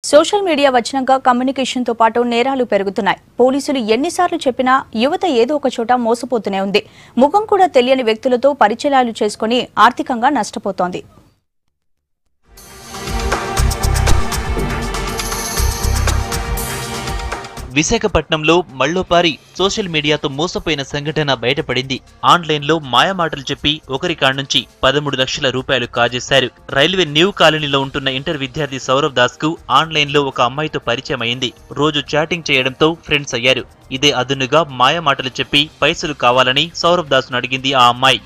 Social media వచ్చినాక communication తో పాటు నేరాలు పెరుగుతున్నాయి. పోలీసులు ఎన్నిసార్లు చెప్పినా యువత ఏదో ఒక చోట మోసపోతూనే ఉంది. ముఖం కూడా తెలియని వ్యక్తులతో పరిచయాలు చేసుకుని ఆర్థికంగా నష్టపోతోంది. విశాఖపట్నంలో మళ్లోపారి సోషల్ మీడియాతో మోసపోయిన సంఘటన బయటపడింది. ఆన్లైన్లో మాయమాటలు చెప్పి ఒకరి కాడ్నుంచి 13 లక్షల రూపాయలు కాజేశారు. రైల్వే న్యూ కాలనీలో ఉంటున్న ఇంటర్ విద్యార్థి సౌరవ్ దాస్ కు ఆన్లైన్లో ఒక అమ్మాయితో పరిచయం అయింది. రోజు చాటింగ్ చేయడంతో ఫ్రెండ్స్ అయ్యారు. ఇదే అదునుగా మాయమాటలు చెప్పి పైసలు కావాలని సౌరవ్ దాస్ ను అడిగింది ఆ అమ్మాయి.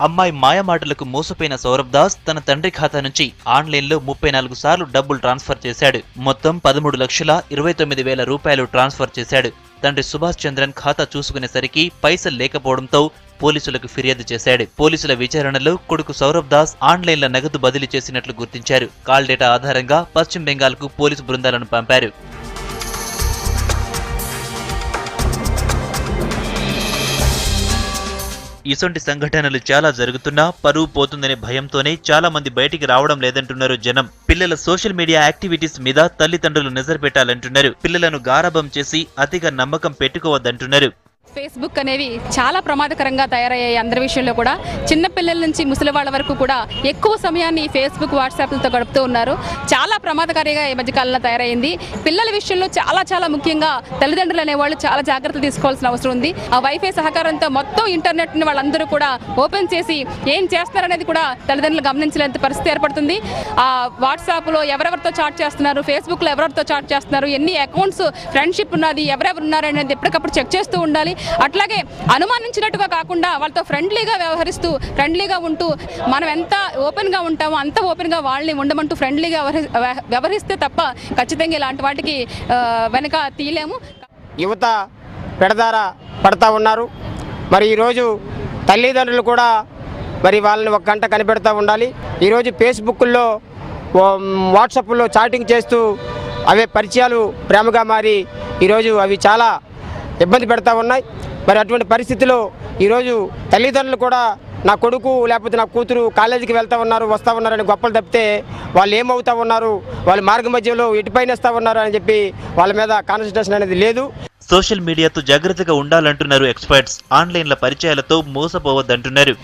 అమ్మాయి మాయమాటలకు మోసపోయిన సౌరవ్ దాస్ తన తండ్రి ఖాతా నుంచి ఆన్లైన్లో 34 సార్లు డబ్బులు ట్రాన్స్ఫర్ చేశాడు. మొత్తం 13,29,000 రూపాయలు ట్రాన్స్ఫర్ చేశాడు. తండ్రి సుభాష్ చంద్రన్ ఖాతా చూసుకునేసరికి పైసలు లేకపోవడంతో పోలీసులకు ఫిర్యాదు చేశాడు. పోలీసుల విచారణలో కొడుకు సౌరవ్ దాస్ ఆన్లైన్ల నగదు బదిలీ చేసినట్లు గుర్తించారు. కాల్ డేటా ఆధారంగా పశ్చిమ బెంగాల్కు పోలీసు బృందాలను పంపారు. ఇసొంటి సంఘటనలు చాలా జరుగుతున్నా పరువు పోతుందనే భయంతోనే చాలా మంది బయటికి రావడం లేదంటున్నారు జనం. పిల్లల సోషల్ మీడియా యాక్టివిటీస్ మీద తల్లిదండ్రులు నజర్ పెట్టాలంటున్నారు. పిల్లలను గారాబం చేసి అతిగా నమ్మకం పెట్టుకోవద్దంటున్నారు. ఫేస్బుక్ అనేవి చాలా ప్రమాదకరంగా తయారయ్యాయి. అందరి విషయంలో కూడా చిన్న పిల్లల నుంచి ముసలి వాళ్ళ వరకు కూడా ఎక్కువ సమయాన్ని ఫేస్బుక్ వాట్సాప్లతో గడుపుతూ ఉన్నారు. చాలా ప్రమాదకారిగా ఈ మధ్యకాలంలో తయారైంది. పిల్లల విషయంలో చాలా ముఖ్యంగా తల్లిదండ్రులు అనేవాళ్ళు చాలా జాగ్రత్తలు తీసుకోవాల్సిన అవసరం ఉంది. ఆ వైఫై సహకారంతో మొత్తం ఇంటర్నెట్ని వాళ్ళందరూ కూడా ఓపెన్ చేసి ఏం చేస్తున్నారనేది కూడా తల్లిదండ్రులు గమనించలేని పరిస్థితి ఏర్పడుతుంది. ఆ వాట్సాప్లో ఎవరెవరితో చాట్ చేస్తున్నారు, ఫేస్బుక్లో ఎవరెవరితో చాట్ చేస్తున్నారు, ఎన్ని అకౌంట్స్ ఫ్రెండ్షిప్ ఉన్నది, ఎవరెవరు ఉన్నారు అనేది ఎప్పటికప్పుడు చెక్ చేస్తూ ఉండాలి. అట్లాగే అనుమానించినట్టుగా కాకుండా వాళ్ళతో ఫ్రెండ్లీగా ఉంటూ మనం ఎంత ఓపెన్గా ఉంటామో అంత ఓపెన్గా వాళ్ళని ఉండమంటూ ఫ్రెండ్లీగా వ్యవహరిస్తే తప్ప ఖచ్చితంగా ఇలాంటి వాటికి వెనక తీయలేము. యువత పెడదార పడతా ఉన్నారు. మరి ఈరోజు తల్లిదండ్రులు కూడా మరి వాళ్ళని ఒక గంట కనిపెడతా ఉండాలి. ఈరోజు ఫేస్బుక్లో వాట్సాప్లో చాటింగ్ చేస్తూ అవే పరిచయాలు ప్రేమగా మారి ఈరోజు అవి చాలా ఇబ్బంది పెడతా ఉన్నాయి. మరి అటువంటి పరిస్థితిలో ఈరోజు తల్లిదండ్రులు కూడా నా కొడుకు లేకపోతే నా కూతురు కాలేజీకి వెళ్తూ ఉన్నారు, వస్తూ ఉన్నారని గొప్పలు తప్పితే వాళ్ళు ఏమవుతా ఉన్నారు, వాళ్ళు మార్గ మధ్యలో ఎటుపైన వస్తూ ఉన్నారు అని చెప్పి వాళ్ళ మీద కాన్సన్ట్రేషన్ అనేది లేదు. సోషల్ మీడియాతో జాగ్రత్తగా ఉండాలంటున్నారు ఎక్స్పర్ట్స్. ఆన్లైన్ల పరిచయాలతో మోసపోవద్దంటున్నారు.